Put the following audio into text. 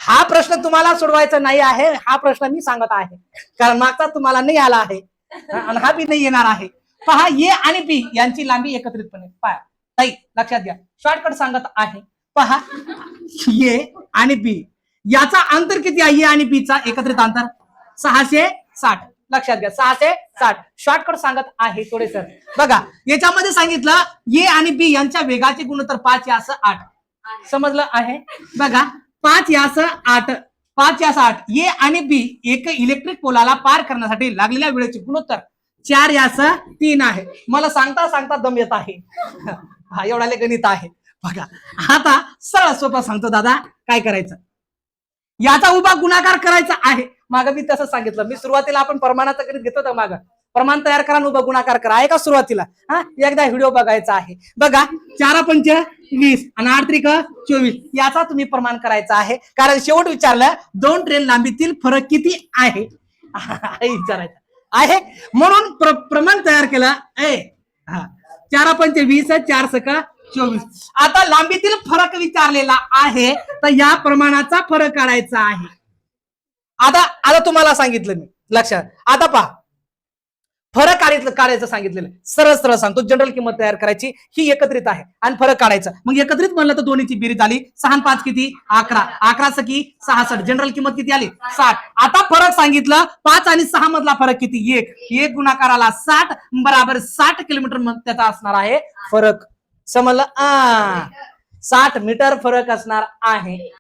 हा प्रश्न तुम्हाला सोडवायचा नाही आहे, हा प्रश्न मी सांगत आहे, कारण मागचा तुम्हाला नाही आला आहे आणि हा बी नाही येणार आहे. पहा, ए आणि बी यांची लांबी एकत्रितपणे पहा ताई, लक्षात घ्या, शॉर्टकट सांगत आहे. पहा, ए आणि बी याचा अंतर किती आहे? ए आणि बी चा एकत्रित अंतर 660. लक्षात घ्या, 660. शॉर्टकट सांगत आहे थोडे सर. बघा, याच्यामध्ये सांगितलं ए आणि बी यांच्या वेगाचे गुणोत्तर 5 यास 8. समजलं आहे? बघा, 5 यास 8, 5 यास 8. ए आणि बी एक इलेक्ट्रिक पोलाला पार करण्यासाठी लागलेल्या वेळेचे गुणोत्तर 4 यास 3 आहे. मला सांगता सांगता दम येत आहे. हा, एवढाले गणित आहे. बघा, आता सरळ सोपं सांगतो दादा, काय करायचं, याचा उभा गुणाकार करायचा आहे. मागं मी तसं सांगितलं, मी सुरुवातीला आपण प्रमाणाचं गणित घेतो होतं, मागं प्रमाण तयार करा, उभा गुणाकार करा, आहे का सुरुवातीला? हा, एकदा व्हिडिओ बघायचा आहे. बघा, 4 पंच 20 आणि 8 त्रिक 24 याचा तुम्ही प्रमाण करायचा आहे, कारण शेवट विचारलं 2 ट्रेन लांबीतील फरक किती आहे विचारायचं आहे, म्हणून प्रमाण तयार केलं. 4 पंच 20, 4 सका 24. आता लांबीतील फरक विचारलेला आहे, तर या प्रमाणाचा फरक काढायचा आहे. आता तुम्हाला सांगितलं मी, लक्षात. आता पहा, फरक काढायचं सांगितलेलं, सरळ सरळ सांगतो. जनरल किंमत तयार करायची, ही एकत्रित आहे आणि फरक काढायचा. मग एकत्रित म्हणलं तर दोन्हीची बेरीज आली 6 आणि 5 किती? 11. 11 सकी 66. जनरल किंमत किती आली? 60. आता फरक सांगितलं, 5 आणि 6 मधला फरक किती? 1 गुणाकाराला 60 बराबर 60 किलोमीटर त्याचा असणार आहे फरक. समजलं? 60 मीटर फरक असणार आहे.